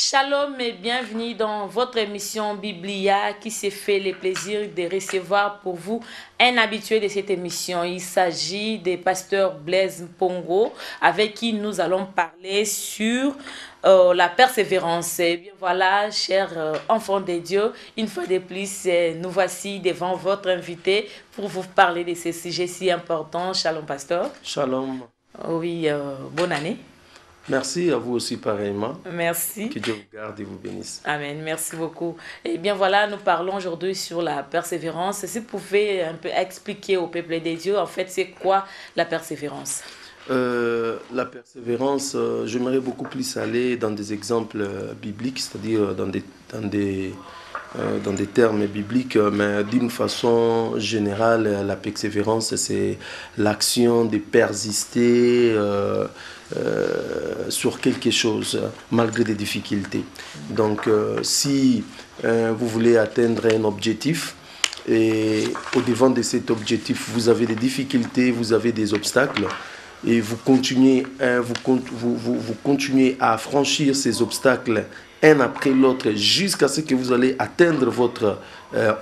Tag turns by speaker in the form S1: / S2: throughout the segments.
S1: Shalom et bienvenue dans votre émission Biblia qui s'est fait le plaisir de recevoir pour vous un habitué de cette émission. Il s'agit du pasteur Blaise Pongo avec qui nous allons parler sur la persévérance. Et bien voilà, chers enfants de Dieu, une fois de plus, nous voici devant votre invité pour vous parler de ce sujet si important. Shalom pasteur.
S2: Shalom.
S1: Oui, bonne année.
S2: Merci à vous aussi pareillement.
S1: Merci.
S2: Que Dieu vous garde et vous bénisse.
S1: Amen, merci beaucoup. Et bien voilà, nous parlons aujourd'hui sur la persévérance. Si vous pouvez un peu expliquer au peuple des dieux, en fait, c'est quoi la persévérance?
S2: La persévérance, j'aimerais beaucoup plus aller dans des exemples bibliques, c'est-à-dire dans des termes bibliques, mais d'une façon générale, la persévérance, c'est l'action de persister sur quelque chose, malgré des difficultés. Donc, si vous voulez atteindre un objectif, et au-devant de cet objectif, vous avez des difficultés, vous avez des obstacles, et vous continuez à franchir ces obstacles un après l'autre jusqu'à ce que vous allez atteindre votre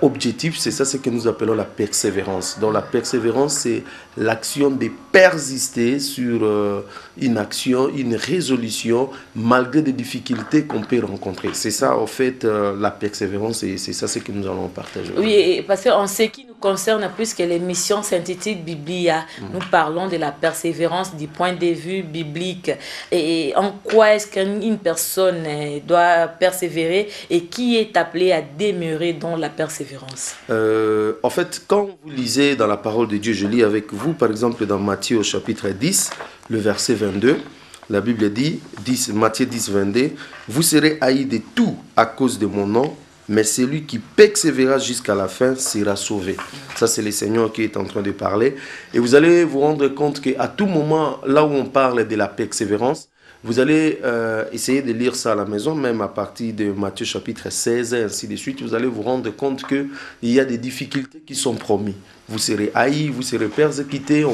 S2: objectif. C'est ça ce que nous appelons la persévérance. Donc la persévérance, c'est l'action de persister sur une action, une résolution, malgré des difficultés qu'on peut rencontrer. C'est ça, en fait, la persévérance, et c'est ça ce que nous allons partager.
S1: Oui, parce qu'en ce qui nous concerne, puisque l'émission synthétique Biblia, nous parlons de la persévérance du point de vue biblique. Et en quoi est-ce qu'une personne doit persévérer et qui est appelé à demeurer dans la persévérance?
S2: En fait, quand vous lisez dans la parole de Dieu, je lis avec vous, par exemple, dans Matthieu au chapitre 10, le verset 22, la Bible dit, Matthieu 10, 22, « Vous serez haïs de tout à cause de mon nom, mais celui qui persévérera jusqu'à la fin sera sauvé. » Ça, c'est le Seigneur qui est en train de parler. Et vous allez vous rendre compte qu'à tout moment, là où on parle de la persévérance, vous allez essayer de lire ça à la maison, même à partir de Matthieu chapitre 16 et ainsi de suite. Vous allez vous rendre compte qu'il y a des difficultés qui sont promises. Vous serez haïs, vous serez persécutés, on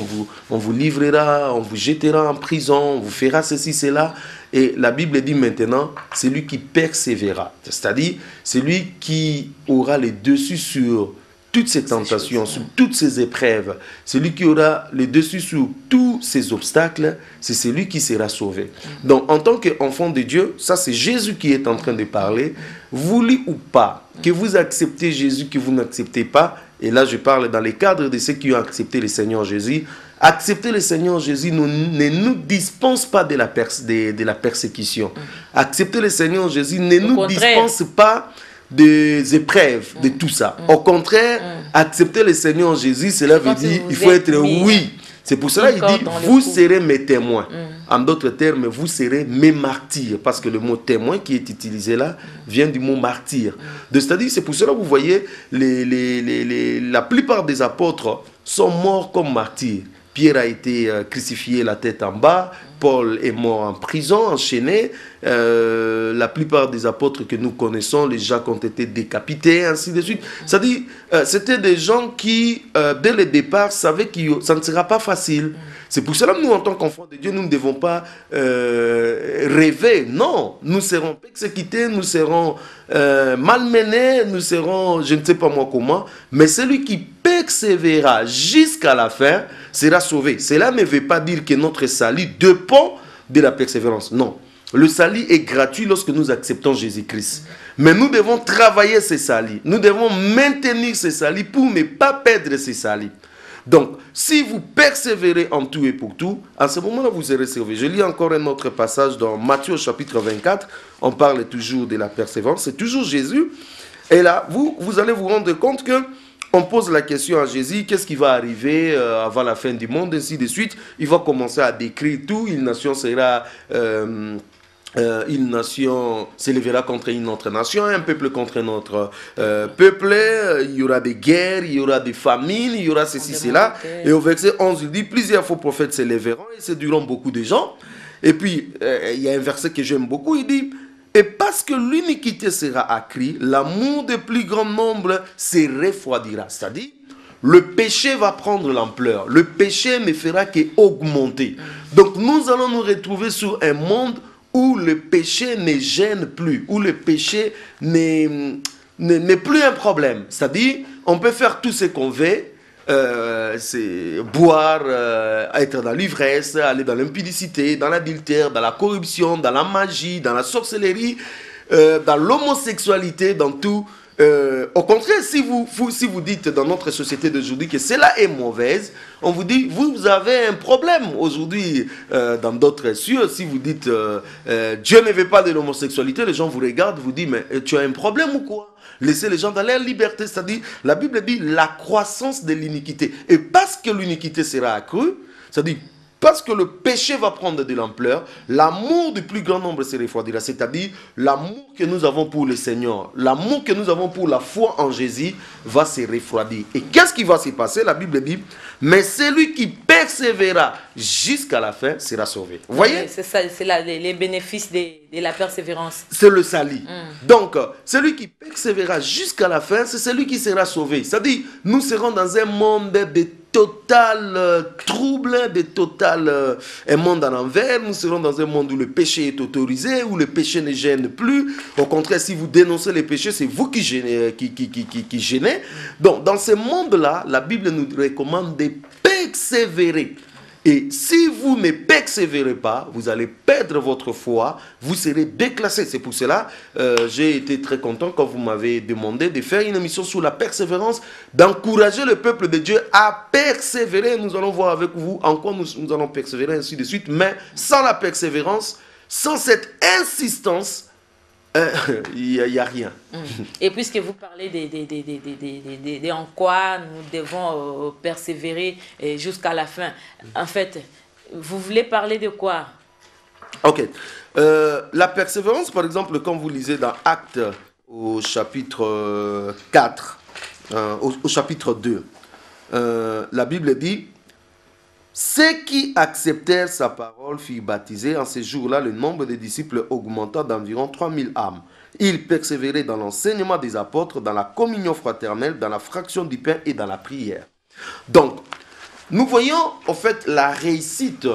S2: vous livrera, on vous jettera en prison, on vous fera ceci, cela. Et la Bible dit maintenant, c'est lui qui persévérera. C'est-à-dire, c'est lui qui aura le dessus sur toutes ces tentations, sur toutes ces épreuves. Celui qui aura le dessus sur tous ces obstacles, c'est celui qui sera sauvé. Donc, en tant qu'enfant de Dieu, ça c'est Jésus qui est en train de parler. Voulu ou pas, que vous acceptez Jésus, que vous n'acceptez pas, et là je parle dans le cadre de ceux qui ont accepté le Seigneur Jésus, accepter le Seigneur Jésus ne nous dispense pas de la persécution. Accepter le Seigneur Jésus ne nous dispense pas des épreuves, de tout ça. Au contraire, accepter le Seigneur Jésus, cela veut dire il faut être oui. C'est pour cela qu'il dit, vous serez mes témoins. En d'autres termes, vous serez mes martyrs. Parce que le mot témoin qui est utilisé là vient du mot martyr. C'est-à-dire, c'est pour cela que vous voyez, la plupart des apôtres sont morts comme martyrs. Pierre a été crucifié la tête en bas. Paul est mort en prison, enchaîné. La plupart des apôtres que nous connaissons, les Jacques ont été décapités, ainsi de suite. C'est-à-dire, c'était des gens qui, dès le départ, savaient que ça ne sera pas facile. C'est pour cela que nous, en tant qu'enfants de Dieu, nous ne devons pas rêver. Non, nous serons persécutés, nous serons malmenés, nous serons, je ne sais pas moi comment, mais celui qui persévérera jusqu'à la fin sera sauvé. Cela ne veut pas dire que notre salut dépend de la persévérance. Non. Le salut est gratuit lorsque nous acceptons Jésus-Christ. Mais nous devons travailler ce salut. Nous devons maintenir ce salut pour ne pas perdre ce salut. Donc, si vous persévérez en tout et pour tout, à ce moment-là, vous serez sauvé. Je lis encore un autre passage dans Matthieu chapitre 24. On parle toujours de la persévérance. C'est toujours Jésus. Et là, vous allez vous rendre compte que on pose la question à Jésus, qu'est-ce qui va arriver avant la fin du monde, ainsi de suite. Il va commencer à décrire tout. Une nation sera... une nation s'élèvera contre une autre nation, un peuple contre un autre peuple, il y aura des guerres, il y aura des famines, il y aura ceci, cela. Et au verset 11, il dit, plusieurs faux prophètes s'élèveront et séduiront beaucoup de gens. Et puis, il y a un verset que j'aime beaucoup, il dit, et parce que l'iniquité sera accrue, l'amour de plus grand nombre se refroidira. C'est-à-dire, le péché va prendre l'ampleur. Le péché ne fera qu'augmenter. Donc, nous allons nous retrouver sur un monde où le péché ne gêne plus, où le péché n'est plus un problème. C'est-à-dire, on peut faire tout ce qu'on veut, c'est boire, être dans l'ivresse, aller dans l'impudicité, dans l'adultère, dans la corruption, dans la magie, dans la sorcellerie, dans l'homosexualité, dans tout. Au contraire, si vous dites dans notre société d'aujourd'hui que cela est mauvaise, on vous dit, vous avez un problème aujourd'hui dans d'autres cieux. Si vous dites, Dieu ne veut pas de l'homosexualité, les gens vous regardent, vous disent, mais tu as un problème ou quoi? Laissez les gens dans leur liberté, c'est-à-dire, la Bible dit la croissance de l'iniquité. Et parce que l'iniquité sera accrue, c'est-à-dire, parce que le péché va prendre de l'ampleur, l'amour du plus grand nombre se refroidira. C'est-à-dire, l'amour que nous avons pour le Seigneur, l'amour que nous avons pour la foi en Jésus va se refroidir. Et qu'est-ce qui va se passer? La Bible dit, mais celui qui persévérera jusqu'à la fin sera sauvé. Vous voyez?
S1: C'est ça, c'est les bénéfices de la persévérance.
S2: C'est le salut. Donc, celui qui persévérera jusqu'à la fin, c'est celui qui sera sauvé. C'est-à-dire, nous serons dans un monde de total trouble, de total un monde en envers. Nous serons dans un monde où le péché est autorisé, où le péché ne gêne plus. Au contraire, si vous dénoncez les péchés, c'est vous qui gênez. Donc, dans ce monde-là, la Bible nous recommande de persévérer. Et si vous ne persévérez pas, vous allez perdre votre foi, vous serez déclassé. C'est pour cela j'ai été très content quand vous m'avez demandé de faire une émission sur la persévérance, d'encourager le peuple de Dieu à persévérer. Nous allons voir avec vous en quoi nous allons persévérer, ainsi de suite. Mais sans la persévérance, sans cette insistance, il n'y a rien.
S1: Et puisque vous parlez de en quoi nous devons persévérer jusqu'à la fin, en fait, vous voulez parler de quoi?
S2: Ok. La persévérance, par exemple, quand vous lisez dans Actes au chapitre 4, au chapitre 2, la Bible dit, ceux qui acceptèrent sa parole furent baptisés. En ces jours-là, le nombre des disciples augmenta d'environ 3000 âmes. Ils persévéraient dans l'enseignement des apôtres, dans la communion fraternelle, dans la fraction du pain et dans la prière. Donc, nous voyons en fait la réussite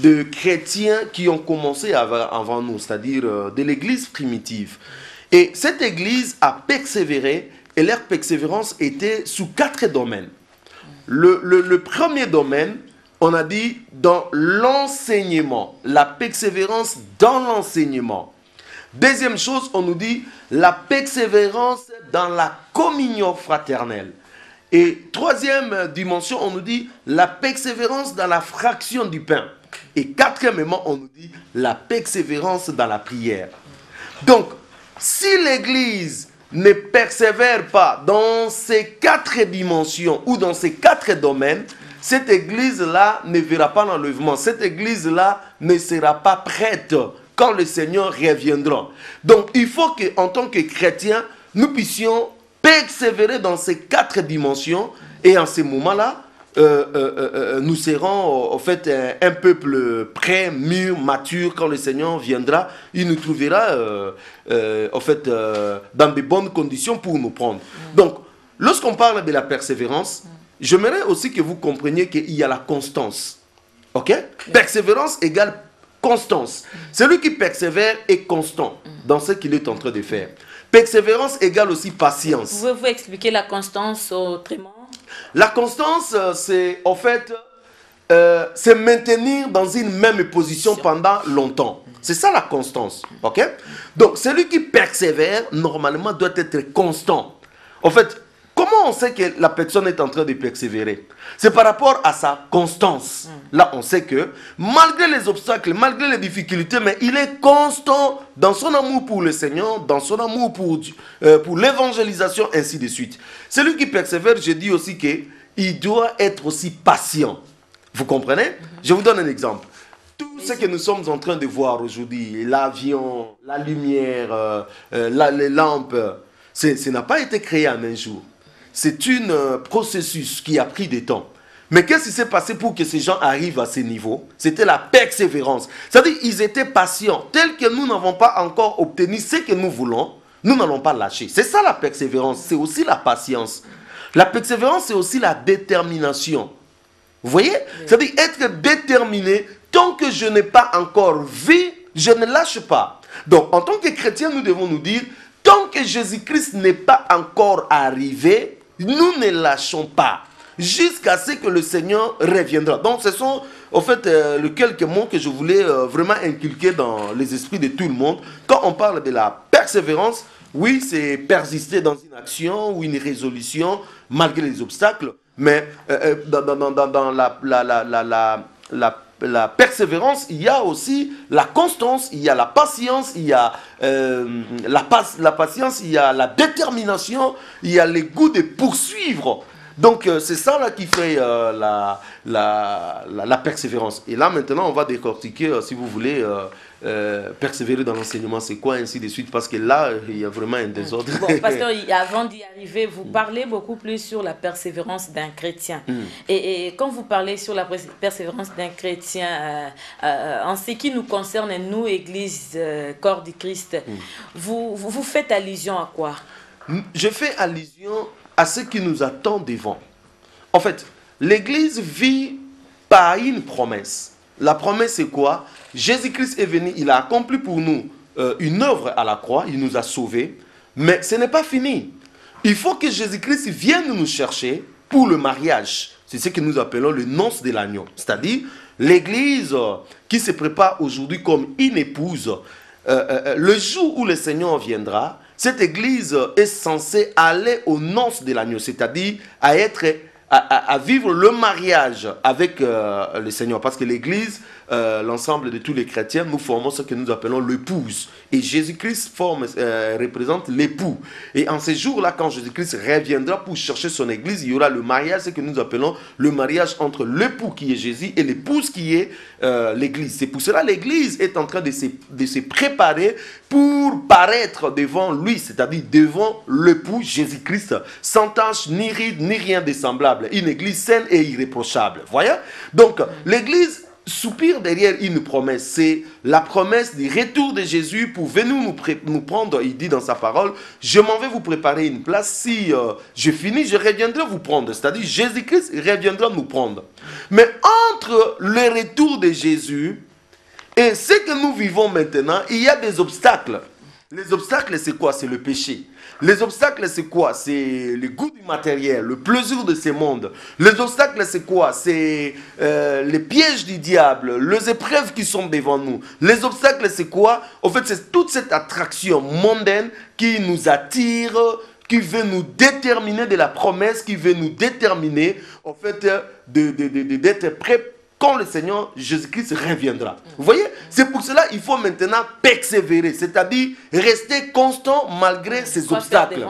S2: de chrétiens qui ont commencé avant nous, c'est-à-dire de l'église primitive. Et cette église a persévéré, et leur persévérance était sous 4 domaines. Le premier domaine, on a dit dans l'enseignement, la persévérance dans l'enseignement. Deuxième chose, on nous dit la persévérance dans la communion fraternelle. Et troisième dimension, on nous dit la persévérance dans la fraction du pain. Et quatrièmement, on nous dit la persévérance dans la prière. Donc, si l'Église ne persévère pas dans ces 4 dimensions ou dans ces 4 domaines, cette église-là ne verra pas l'enlèvement. Cette église-là ne sera pas prête quand le Seigneur reviendra. Donc, il faut qu'en tant que chrétiens, nous puissions persévérer dans ces 4 dimensions. Et en ces moments-là, nous serons en fait un peuple prêt, mûr, mature. Quand le Seigneur viendra, il nous trouvera en fait dans de bonnes conditions pour nous prendre. Donc, lorsqu'on parle de la persévérance, j'aimerais aussi que vous compreniez qu'il y a la constance. Ok? Persévérance égale constance. Celui qui persévère est constant dans ce qu'il est en train de faire. Persévérance égale aussi patience.
S1: Pouvez-vous expliquer la constance autrement?
S2: La constance, c'est en fait c'est maintenir dans une même position pendant longtemps. C'est ça la constance. Ok? Donc, celui qui persévère, normalement, doit être constant. En fait, comment on sait que la personne est en train de persévérer? C'est par rapport à sa constance. Là, on sait que malgré les obstacles, malgré les difficultés, mais il est constant dans son amour pour le Seigneur, dans son amour pour l'évangélisation, ainsi de suite. Celui qui persévère, je dis aussi qu'il doit être aussi patient. Vous comprenez? Je vous donne un exemple. Tout ce que nous sommes en train de voir aujourd'hui, l'avion, la lumière, les lampes, ça n'a pas été créé en un jour. C'est un processus qui a pris du temps. Mais qu'est-ce qui s'est passé pour que ces gens arrivent à ce niveau? C'était la persévérance. C'est-à-dire qu'ils étaient patients. Tel que nous n'avons pas encore obtenu ce que nous voulons, nous n'allons pas lâcher. C'est ça la persévérance. C'est aussi la patience. La persévérance, c'est aussi la détermination. Vous voyez? C'est-à-dire être déterminé tant que je n'ai pas encore vu je ne lâche pas. Donc, en tant que chrétiens, nous devons nous dire, tant que Jésus-Christ n'est pas encore arrivé, nous ne lâchons pas, jusqu'à ce que le Seigneur reviendra. Donc, ce sont, en fait, les quelques mots que je voulais vraiment inculquer dans les esprits de tout le monde. Quand on parle de la persévérance, oui, c'est persister dans une action ou une résolution, malgré les obstacles, mais dans la persévérance, il y a aussi la constance, il y a la patience, il y a la patience, il y a la détermination, il y a le goût de poursuivre. Donc c'est ça là qui fait la persévérance. Et là maintenant on va décortiquer, si vous voulez, persévérer dans l'enseignement, c'est quoi, ainsi de suite, parce que là il y a vraiment un désordre.
S1: Bon, pasteur, avant d'y arriver, vous parlez beaucoup plus sur la persévérance d'un chrétien. Et quand vous parlez sur la persévérance d'un chrétien, en ce qui nous concerne, nous, Église, corps du Christ, vous faites allusion à quoi?
S2: Je fais allusion à ce qui nous attend devant. En fait, l'Église vit par une promesse. La promesse, c'est quoi? Jésus-Christ est venu, il a accompli pour nous une œuvre à la croix, il nous a sauvés, mais ce n'est pas fini. Il faut que Jésus-Christ vienne nous chercher pour le mariage. C'est ce que nous appelons le noces de l'agneau. C'est-à-dire, l'Église qui se prépare aujourd'hui comme une épouse, le jour où le Seigneur viendra, cette église est censée aller aux noces de l'agneau, c'est-à-dire à vivre le mariage avec le Seigneur. Parce que l'église, l'ensemble de tous les chrétiens, nous formons ce que nous appelons l'épouse. Et Jésus-Christ représente l'époux. Et en ces jours-là, quand Jésus-Christ reviendra pour chercher son église, il y aura le mariage, ce que nous appelons le mariage entre l'époux qui est Jésus et l'épouse qui est l'église. C'est pour cela que l'église est en train de se préparer pour paraître devant lui, c'est-à-dire devant l'époux Jésus-Christ, sans tache, ni ride, ni rien de semblable. Une église saine et irréprochable. Voyez? Donc, l'église soupire derrière une promesse. C'est la promesse du retour de Jésus pour venir nous prendre. Il dit dans sa parole, je m'en vais vous préparer une place. Si je finis, je reviendrai vous prendre. C'est-à-dire, Jésus-Christ reviendra nous prendre. Mais entre le retour de Jésus et ce que nous vivons maintenant, il y a des obstacles. Les obstacles, c'est quoi? C'est le péché. Les obstacles, c'est quoi? C'est le goût du matériel, le plaisir de ce monde. Les obstacles, c'est quoi? C'est les pièges du diable, les épreuves qui sont devant nous. Les obstacles, c'est quoi? En fait, c'est toute cette attraction mondaine qui nous attire, qui veut nous déterminer de la promesse, qui veut nous déterminer, en fait, d'être prêt quand le Seigneur Jésus-Christ reviendra. Vous voyez? C'est pour cela qu'il faut maintenant persévérer, c'est-à-dire rester constant malgré ces obstacles.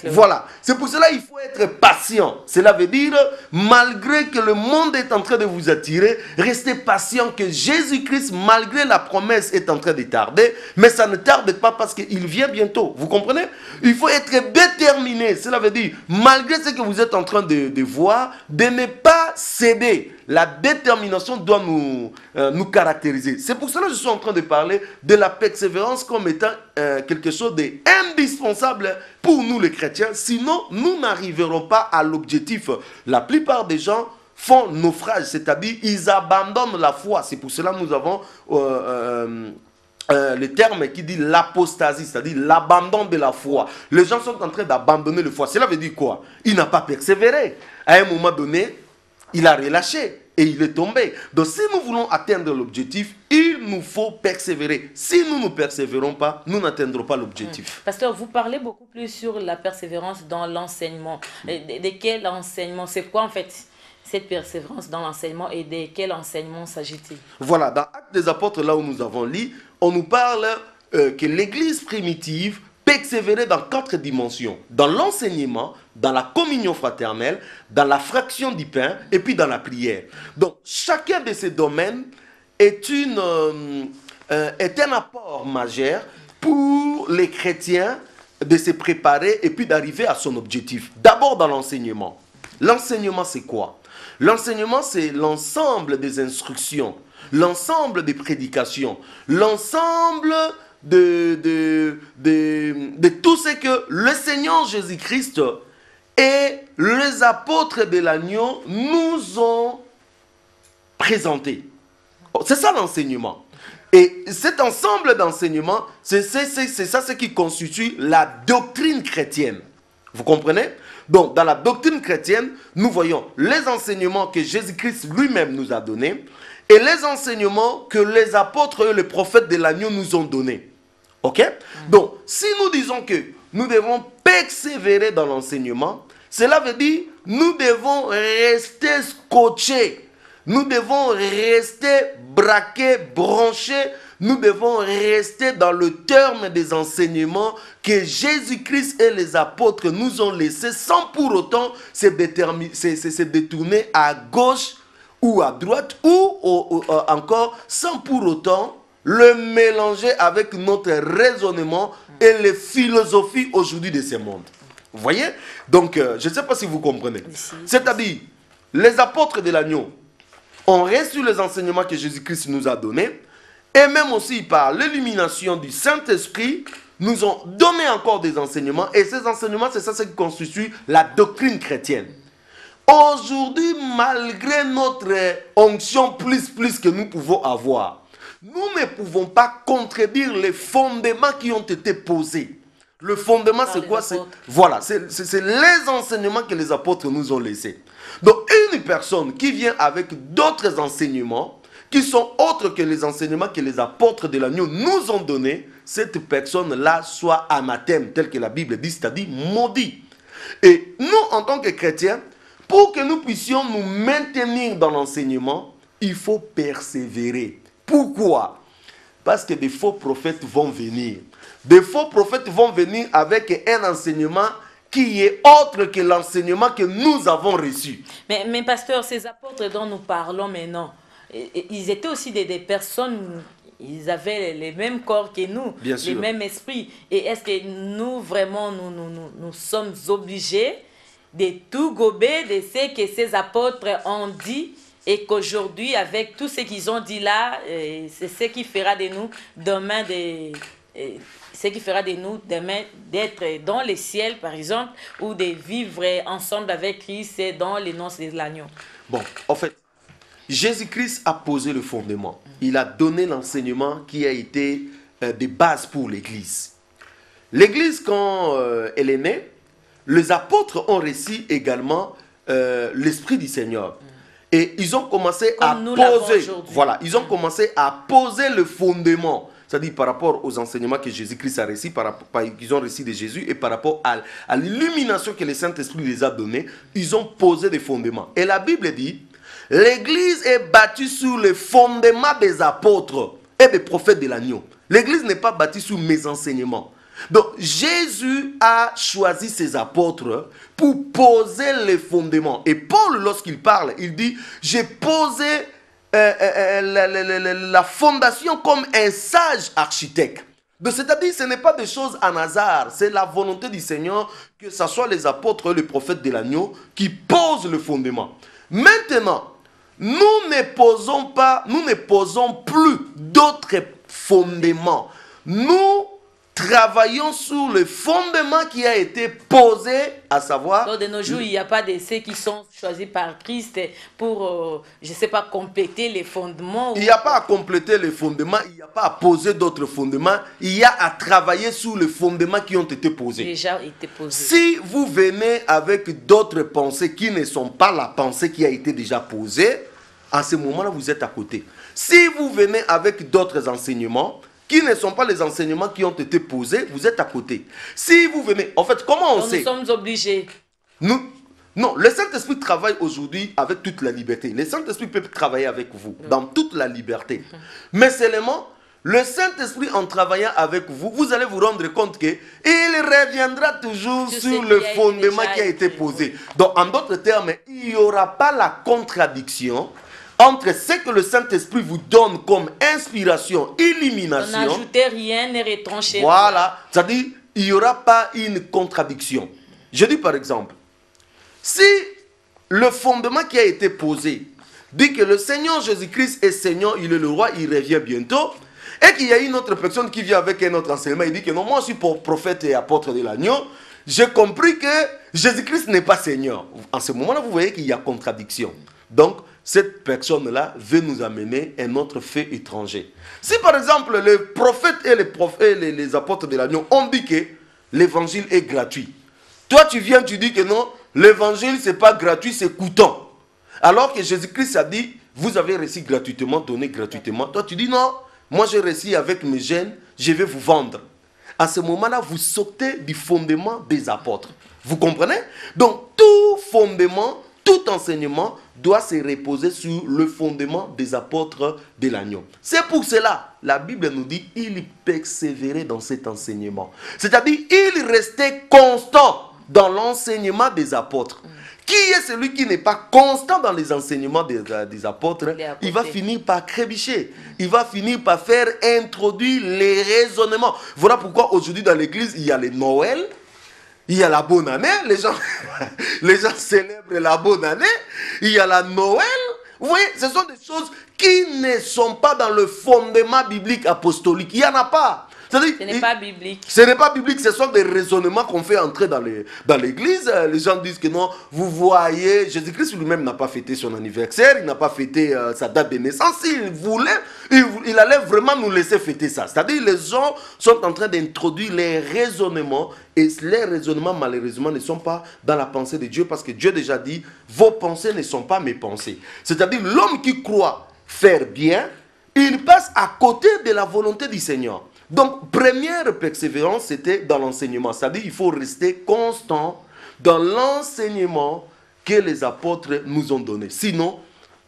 S2: Voilà. C'est pour cela qu'il faut être patient. Cela veut dire, malgré que le monde est en train de vous attirer, restez patient que Jésus-Christ, malgré la promesse, est en train de tarder, mais ça ne tarde pas parce qu'il vient bientôt. Vous comprenez? Il faut être déterminé. Cela veut dire, malgré ce que vous êtes en train de voir, de ne pas céder. La détermination doit nous caractériser. C'est pour cela que je suis en train de parler de la persévérance comme étant quelque chose d'indispensable pour nous les chrétiens. Sinon, nous n'arriverons pas à l'objectif. La plupart des gens font naufrage, c'est-à-dire ils abandonnent la foi. C'est pour cela que nous avons le terme qui dit l'apostasie, c'est-à-dire l'abandon de la foi. Les gens sont en train d'abandonner la foi. Cela veut dire quoi? Il n'a pas persévéré. À un moment donné, il a relâché et il est tombé. Donc si nous voulons atteindre l'objectif, il nous faut persévérer. Si nous ne persévérons pas, nous n'atteindrons pas l'objectif.
S1: Pasteur, vous parlez beaucoup plus sur la persévérance dans l'enseignement. De quel enseignement? C'est quoi en fait cette persévérance dans l'enseignement et de quel enseignement s'agit-il?
S2: Voilà, dans Actes des Apôtres, là où nous avons lu, on nous parle que l'Église primitive persévérer dans 4 dimensions. Dans l'enseignement, dans la communion fraternelle, dans la fraction du pain et puis dans la prière. Donc, chacun de ces domaines est un apport majeur pour les chrétiens de se préparer et puis d'arriver à son objectif. D'abord dans l'enseignement. L'enseignement, c'est quoi? L'enseignement, c'est l'ensemble des instructions, l'ensemble des prédications, l'ensemble de tout ce que le Seigneur Jésus-Christ et les apôtres de l'agneau nous ont présenté. C'est ça l'enseignement. Et cet ensemble d'enseignements, c'est ça ce qui constitue la doctrine chrétienne. Vous comprenez? Donc, dans la doctrine chrétienne, nous voyons les enseignements que Jésus-Christ lui-même nous a donnés et les enseignements que les apôtres et les prophètes de l'agneau nous ont donnés. Ok? Donc, si nous disons que nous devons persévérer dans l'enseignement, cela veut dire nous devons rester scotchés. Nous devons rester braqués, branchés. Nous devons rester dans le terme des enseignements que Jésus-Christ et les apôtres nous ont laissés sans pour autant se détourner à gauche ou à droite ou encore sans pour autant le mélanger avec notre raisonnement et les philosophies aujourd'hui de ce monde. Vous voyez? Donc, je ne sais pas si vous comprenez. C'est-à-dire, les apôtres de l'agneau ont reçu les enseignements que Jésus-Christ nous a donnés et même aussi par l'illumination du Saint-Esprit, nous ont donné encore des enseignements et ces enseignements, c'est ça qui constitue la doctrine chrétienne. Aujourd'hui, malgré notre onction plus que nous pouvons avoir, nous ne pouvons pas contredire les fondements qui ont été posés. Le fondement, c'est quoi? Voilà, c'est les enseignements que les apôtres nous ont laissés. Donc, une personne qui vient avec d'autres enseignements, qui sont autres que les enseignements que les apôtres de l'agneau nous ont donnés, cette personne-là soit anathème, tel que la Bible dit, c'est-à-dire maudit. Et nous, en tant que chrétiens, pour que nous puissions nous maintenir dans l'enseignement, il faut persévérer. Pourquoi? Parce que des faux prophètes vont venir. Des faux prophètes vont venir avec un enseignement qui est autre que l'enseignement que nous avons reçu.
S1: Mais pasteur, ces apôtres dont nous parlons maintenant, ils étaient aussi des personnes, ils avaient les mêmes corps que nous, les mêmes esprits. Et est-ce que nous, vraiment, nous sommes obligés de tout gober de ce que ces apôtres ont dit et qu'aujourd'hui, avec tout ce qu'ils ont dit là, c'est ce qui fera de nous demain ce qui fera de nous demain d'être dans les ciels, par exemple, ou de vivre ensemble avec Christ dans les noces de l'agneau.
S2: Bon, en fait, Jésus-Christ a posé le fondement. Il a donné l'enseignement qui a été de base pour l'Église. L'Église, quand elle est née, les apôtres ont reçu également l'Esprit du Seigneur. Et ils ont commencé à poser, voilà, ils ont commencé à poser le fondement. C'est-à-dire par rapport aux enseignements que Jésus-Christ a reçus, qu'ils ont reçus de Jésus, et par rapport à l'illumination que le Saint-Esprit les a donnée, ils ont posé des fondements. Et la Bible dit, l'Église est bâtie sur le fondement des apôtres et des prophètes de l'agneau. L'Église n'est pas bâtie sur mes enseignements. Donc Jésus a choisi ses apôtres pour poser les fondements. Et Paul, lorsqu'il parle, il dit, j'ai posé la fondation comme un sage architecte. C'est-à-dire, ce n'est pas des choses en hasard, c'est la volonté du Seigneur que ce soit les apôtres et les prophètes de l'agneau qui posent le fondement. Maintenant, nous ne posons plus d'autres fondements. Nous travaillons sur le fondement qui a été posé, à savoir...
S1: Donc de nos jours, il n'y a pas de ceux qui sont choisis par Christ pour, je ne sais pas, compléter les fondements.
S2: Il n'y a pas à compléter les fondements, il n'y a pas à poser d'autres fondements, il y a à travailler sur les fondements qui ont été posés.
S1: Déjà été posés.
S2: Si vous venez avec d'autres pensées qui ne sont pas la pensée qui a été déjà posée, à ce moment-là, vous êtes à côté. Si vous venez avec d'autres enseignements, qui ne sont pas les enseignements qui ont été posés, vous êtes à côté. Si vous venez, en fait, comment on sait?
S1: Nous sommes obligés.
S2: Non, le Saint-Esprit travaille aujourd'hui avec toute la liberté. Le Saint-Esprit peut travailler avec vous dans toute la liberté. Mais seulement, le Saint-Esprit en travaillant avec vous, vous allez vous rendre compte qu'il reviendra toujours sur le fondement qui a été posé. Donc, en d'autres termes, il n'y aura pas la contradiction entre ce que le Saint-Esprit vous donne comme inspiration, illumination.
S1: N'ajoutez rien, ne retranchez rien.
S2: Voilà, c'est-à-dire il n'y aura pas une contradiction. Je dis par exemple, si le fondement qui a été posé dit que le Seigneur Jésus-Christ est Seigneur, il est le roi, il revient bientôt, et qu'il y a une autre personne qui vient avec un autre enseignement, il dit que non, moi je suis prophète et apôtre de l'agneau, j'ai compris que Jésus-Christ n'est pas Seigneur. En ce moment-là, vous voyez qu'il y a contradiction. Donc, cette personne-là veut nous amener un autre fait étranger. Si par exemple les prophètes et les apôtres de l'agneau ont dit que l'évangile est gratuit, toi tu viens, tu dis que non, l'évangile c'est pas gratuit, c'est coûtant. Alors que Jésus-Christ a dit, vous avez reçu gratuitement, donné gratuitement. Toi tu dis non, moi j'ai reçu avec mes gènes, je vais vous vendre. À ce moment-là, vous sautez du fondement des apôtres. Vous comprenez? Donc tout fondement, tout enseignement doit se reposer sur le fondement des apôtres de l'agneau. C'est pour cela, la Bible nous dit, il persévérait dans cet enseignement. C'est-à-dire, il restait constant dans l'enseignement des apôtres. Qui est celui qui n'est pas constant dans les enseignements des apôtres? Il va finir par crébicher. Il va finir par faire introduire les raisonnements. Voilà pourquoi aujourd'hui dans l'église, il y a les Noël. Il y a la bonne année, les gens célèbrent la bonne année. Il y a la Noël. Vous voyez, ce sont des choses qui ne sont pas dans le fondement biblique apostolique. Il n'y en a pas.
S1: Ce n'est pas biblique.
S2: Ce n'est pas biblique, ce sont des raisonnements qu'on fait entrer dans l'église. Les gens disent que non, vous voyez, Jésus-Christ lui-même n'a pas fêté son anniversaire, il n'a pas fêté sa date de naissance. S'il voulait, il allait vraiment nous laisser fêter ça. C'est-à-dire les gens sont en train d'introduire les raisonnements et les raisonnements malheureusement ne sont pas dans la pensée de Dieu parce que Dieu déjà dit, vos pensées ne sont pas mes pensées. C'est-à-dire l'homme qui croit faire bien, il passe à côté de la volonté du Seigneur. Donc, première persévérance, c'était dans l'enseignement. C'est-à-dire qu'il faut rester constant dans l'enseignement que les apôtres nous ont donné. Sinon,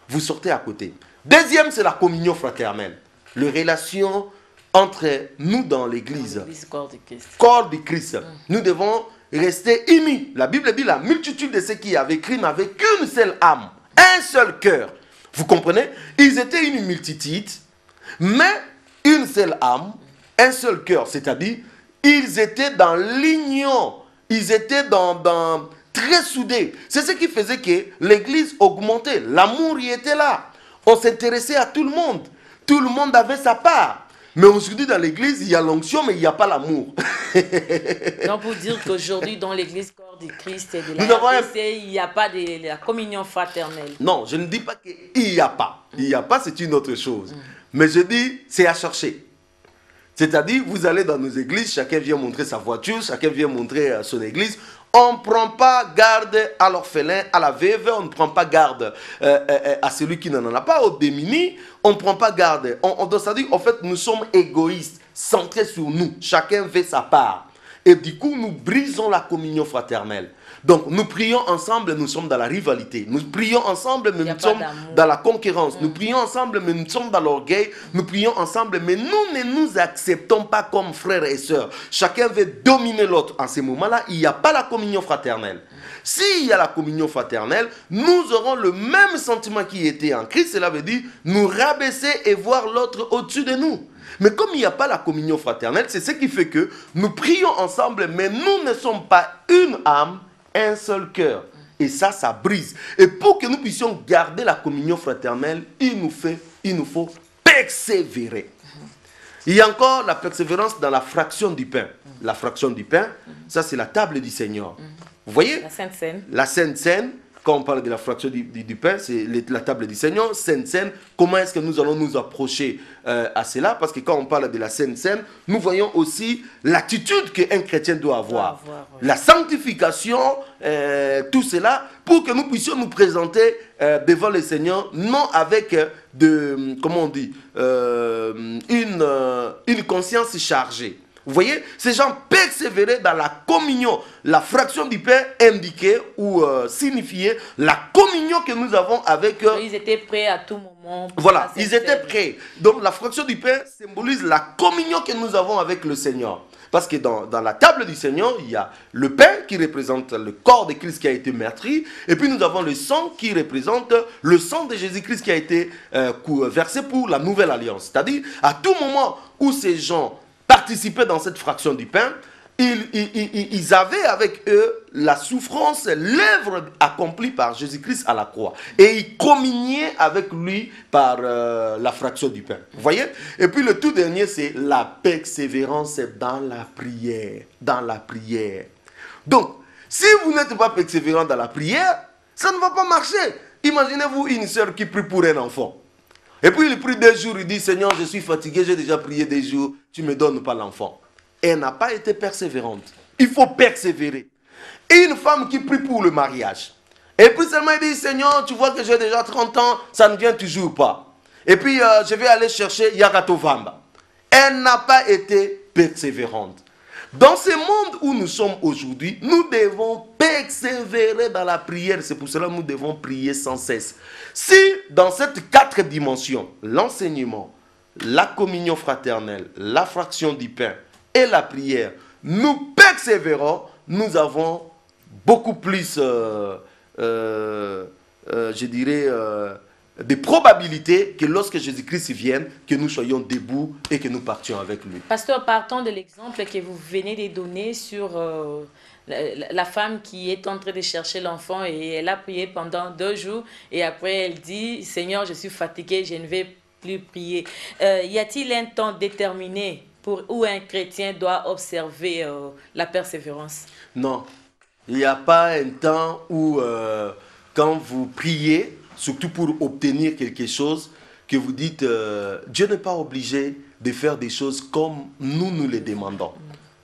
S2: vous sortez à côté. Deuxième, c'est la communion fraternelle. Les relations entre nous dans l'église.
S1: Corps du Christ.
S2: Corps du Christ. Nous devons rester unis. La Bible dit la multitude de ceux qui avaient crié n'avaient qu'une seule âme, un seul cœur. Vous comprenez? Ils étaient une multitude, mais une seule âme, un seul cœur, c'est-à-dire, ils étaient dans l'union, ils étaient très soudés. C'est ce qui faisait que l'église augmentait, l'amour y était là. On s'intéressait à tout le monde avait sa part. Mais aujourd'hui dans l'église, il y a l'onction, mais il n'y a pas l'amour.
S1: Donc pour dire qu'aujourd'hui dans l'église corps du Christ et de la RDC, il n'y a pas de la communion fraternelle.
S2: Non, je ne dis pas qu'il n'y a pas. Il n'y a pas, c'est une autre chose. Mais je dis, c'est à chercher. C'est-à-dire, vous allez dans nos églises, chacun vient montrer sa voiture, chacun vient montrer son église. On ne prend pas garde à l'orphelin, à la veuve, on ne prend pas garde à celui qui n'en a pas, au démuni, on ne prend pas garde. C'est-à-dire, en fait, nous sommes égoïstes, centrés sur nous. Chacun fait sa part. Et du coup, nous brisons la communion fraternelle. Donc, nous prions ensemble, nous sommes dans la rivalité. Nous prions ensemble, mais nous sommes dans la concurrence. Nous prions ensemble, mais nous sommes dans l'orgueil. Nous prions ensemble, mais nous ne nous acceptons pas comme frères et sœurs. Chacun veut dominer l'autre. En ce moment-là, il n'y a pas la communion fraternelle. S'il y a la communion fraternelle, nous aurons le même sentiment qui était en Christ. Cela veut dire nous rabaisser et voir l'autre au-dessus de nous. Mais comme il n'y a pas la communion fraternelle, c'est ce qui fait que nous prions ensemble, mais nous ne sommes pas une âme, un seul cœur. Et ça brise. Et pour que nous puissions garder la communion fraternelle, il nous faut persévérer. Il y a encore la persévérance dans la fraction du pain. La fraction du pain, ça c'est la table du Seigneur. Vous voyez?
S1: La Sainte Seine.
S2: La Sainte Seine, quand on parle de la fraction du pain, c'est la table du Seigneur. Sainte Seine, comment est-ce que nous allons nous approcher à cela? Parce que quand on parle de la Sainte Seine, nous voyons aussi l'attitude qu'un chrétien doit avoir. Oui. La sanctification, tout cela, pour que nous puissions nous présenter devant le Seigneur, non avec comment on dit, une conscience chargée. Vous voyez, ces gens persévéraient dans la communion. La fraction du pain indiquait ou signifiait la communion que nous avons avec eux.
S1: Ils étaient prêts à tout moment.
S2: Voilà, ils étaient prêts. Donc la fraction du pain symbolise la communion que nous avons avec le Seigneur. Parce que dans la table du Seigneur, il y a le pain qui représente le corps de Christ qui a été meurtri. Et puis nous avons le sang qui représente le sang de Jésus-Christ qui a été versé pour la nouvelle alliance. C'est-à-dire, à tout moment où ces gens participaient dans cette fraction du pain, ils avaient avec eux la souffrance, l'œuvre accomplie par Jésus-Christ à la croix. Et ils communiaient avec lui par la fraction du pain. Vous voyez? Et puis le tout dernier, c'est la persévérance dans la prière. Dans la prière. Donc, si vous n'êtes pas persévérant dans la prière, ça ne va pas marcher. Imaginez-vous une sœur qui prie pour un enfant. Et puis il prie 2 jours, il dit, Seigneur, je suis fatigué, j'ai déjà prié 2 jours, tu ne me donnes pas l'enfant. Et elle n'a pas été persévérante. Il faut persévérer. Et une femme qui prie pour le mariage. Et puis seulement il dit, Seigneur, tu vois que j'ai déjà 30 ans, ça ne vient toujours pas. Et puis je vais aller chercher Yagatovamba. Elle n'a pas été persévérante. Dans ce monde où nous sommes aujourd'hui, nous devons persévérer dans la prière. C'est pour cela que nous devons prier sans cesse. Si dans ces 4 dimensions, l'enseignement, la communion fraternelle, la fraction du pain et la prière, nous persévérons, nous avons beaucoup plus, je dirais, de probabilités que lorsque Jésus-Christ vienne, que nous soyons debout et que nous partions avec lui.
S1: Pasteur, partons de l'exemple que vous venez de donner sur la femme qui est en train de chercher l'enfant et elle a prié pendant 2 jours et après elle dit, Seigneur, je suis fatiguée, je ne vais plus prier. Y a-t-il un temps déterminé où un chrétien doit observer la persévérance?
S2: Non, il n'y a pas un temps où quand vous priez, surtout pour obtenir quelque chose, que vous dites, Dieu n'est pas obligé de faire des choses comme nous les demandons.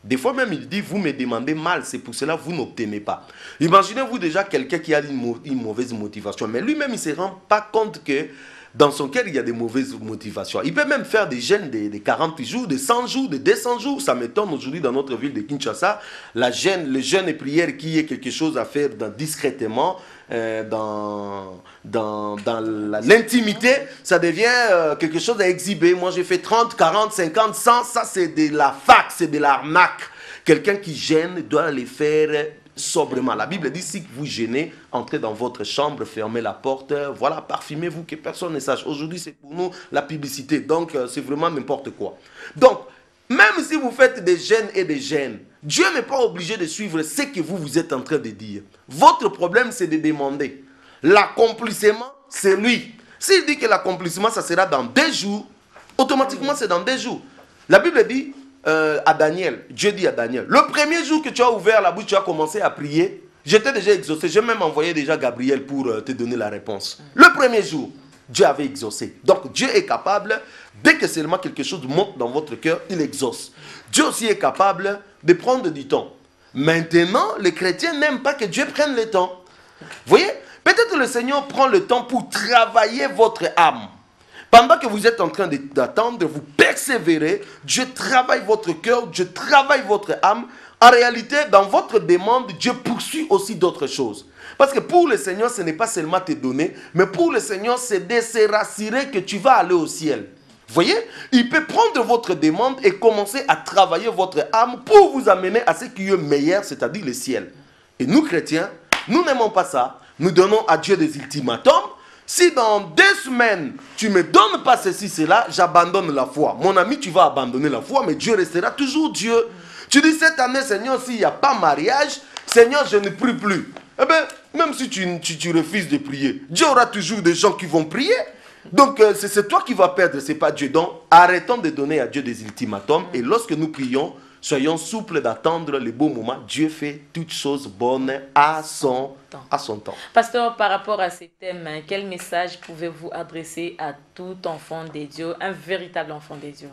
S2: Des fois même, il dit, vous me demandez mal, c'est pour cela que vous n'obtenez pas. Imaginez-vous déjà quelqu'un qui a une mauvaise motivation, mais lui-même, il ne se rend pas compte que dans son cœur, il y a des mauvaises motivations. Il peut même faire des jeûnes de 40 jours, de 100 jours, de 200 jours. Ça m'étonne aujourd'hui dans notre ville de Kinshasa. Le jeûne et prière qui est quelque chose à faire discrètement, dans l'intimité, ça devient quelque chose à exhiber. Moi, j'ai fait 30, 40, 50, 100. Ça, c'est de la fac, c'est de l'arnaque. Quelqu'un qui gêne doit les faire sobrement. La Bible dit, si vous gênez, entrez dans votre chambre, fermez la porte, voilà, parfumez-vous, que personne ne sache. Aujourd'hui, c'est pour nous la publicité, donc c'est vraiment n'importe quoi. Donc, même si vous faites des jeûnes et des jeûnes, Dieu n'est pas obligé de suivre ce que vous êtes en train de dire. Votre problème, c'est de demander. L'accomplissement, c'est lui. S'il dit que l'accomplissement, ça sera dans 2 jours, automatiquement, c'est dans 2 jours. La Bible dit, à Daniel, Dieu dit à Daniel, le premier jour que tu as ouvert la bouche, tu as commencé à prier, j'étais déjà exaucé, j'ai même envoyé déjà Gabriel pour te donner la réponse. Le premier jour, Dieu avait exaucé. Donc Dieu est capable, dès que seulement quelque chose monte dans votre cœur, il exauce. Dieu aussi est capable de prendre du temps. Maintenant, les chrétiens n'aiment pas que Dieu prenne le temps. Vous voyez, peut-être le Seigneur prend le temps pour travailler votre âme. Pendant que vous êtes en train d'attendre, vous persévérez, Dieu travaille votre cœur, Dieu travaille votre âme. En réalité, dans votre demande, Dieu poursuit aussi d'autres choses. Parce que pour le Seigneur, ce n'est pas seulement te donner, mais pour le Seigneur, c'est de se rassurer que tu vas aller au ciel. Vous voyez, il peut prendre votre demande et commencer à travailler votre âme pour vous amener à ce qui est meilleur, c'est-à-dire le ciel. Et nous, chrétiens, nous n'aimons pas ça. Nous donnons à Dieu des ultimatums. Si dans 2 semaines, tu ne me donnes pas ceci, cela, j'abandonne la foi. Mon ami, tu vas abandonner la foi, mais Dieu restera toujours Dieu. Tu dis, cette année, Seigneur, s'il n'y a pas mariage, Seigneur, je ne prie plus. Eh bien, même si tu refuses de prier, Dieu aura toujours des gens qui vont prier. Donc, c'est toi qui vas perdre, ce n'est pas Dieu. Donc, arrêtons de donner à Dieu des ultimatums. Et lorsque nous prions, soyons souples d'attendre le beau moment. Dieu fait toutes choses bonnes à son temps.
S1: Pasteur, par rapport à ces thèmes, quel message pouvez-vous adresser à tout enfant de Dieu, un véritable enfant de Dieu?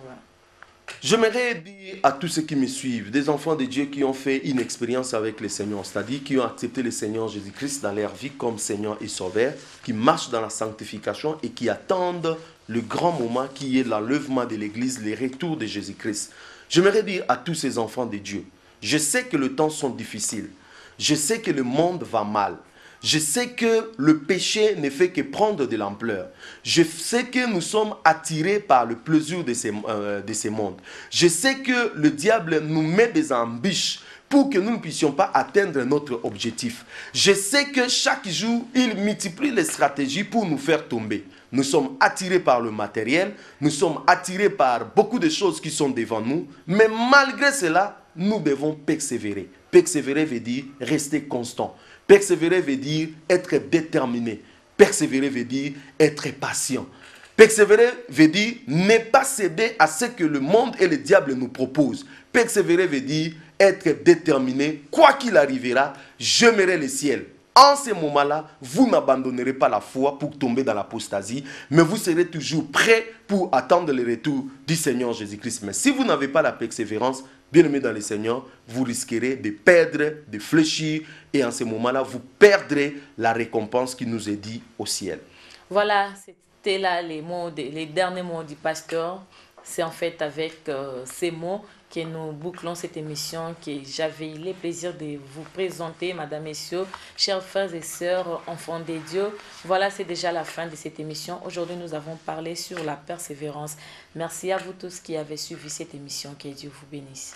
S2: J'aimerais dire à tous ceux qui me suivent, des enfants de Dieu qui ont fait une expérience avec le Seigneur, c'est-à-dire qui ont accepté le Seigneur Jésus-Christ dans leur vie comme Seigneur et Sauveur, qui marchent dans la sanctification et qui attendent le grand moment qui est l'enlèvement de l'Église, le retour de Jésus-Christ. J'aimerais dire à tous ces enfants de Dieu, je sais que les temps sont difficiles, je sais que le monde va mal, je sais que le péché ne fait que prendre de l'ampleur. Je sais que nous sommes attirés par le plaisir de ces mondes. Je sais que le diable nous met des embûches pour que nous ne puissions pas atteindre notre objectif. Je sais que chaque jour, il multiplie les stratégies pour nous faire tomber. Nous sommes attirés par le matériel, nous sommes attirés par beaucoup de choses qui sont devant nous, mais malgré cela, nous devons persévérer. Persévérer veut dire rester constant. Persévérer veut dire être déterminé. Persévérer veut dire être patient. Persévérer veut dire ne pas céder à ce que le monde et le diable nous proposent. Persévérer veut dire être déterminé. Quoi qu'il arrivera, j'aimerai le ciel. en ce moment-là, vous n'abandonnerez pas la foi pour tomber dans l'apostasie, mais vous serez toujours prêt pour attendre le retour du Seigneur Jésus-Christ. Mais si vous n'avez pas la persévérance, bien-aimés dans le Seigneur, vous risquerez de perdre, de fléchir, et en ce moment-là, vous perdrez la récompense qui nous est dite au ciel.
S1: Voilà, c'était là les derniers mots du pasteur. C'est en fait avec ces mots que nous bouclons cette émission que j'avais le plaisir de vous présenter, Madame, Messieurs, chers frères et sœurs, enfants de Dieu. Voilà, c'est déjà la fin de cette émission. Aujourd'hui, nous avons parlé sur la persévérance. Merci à vous tous qui avez suivi cette émission. Que Dieu vous bénisse.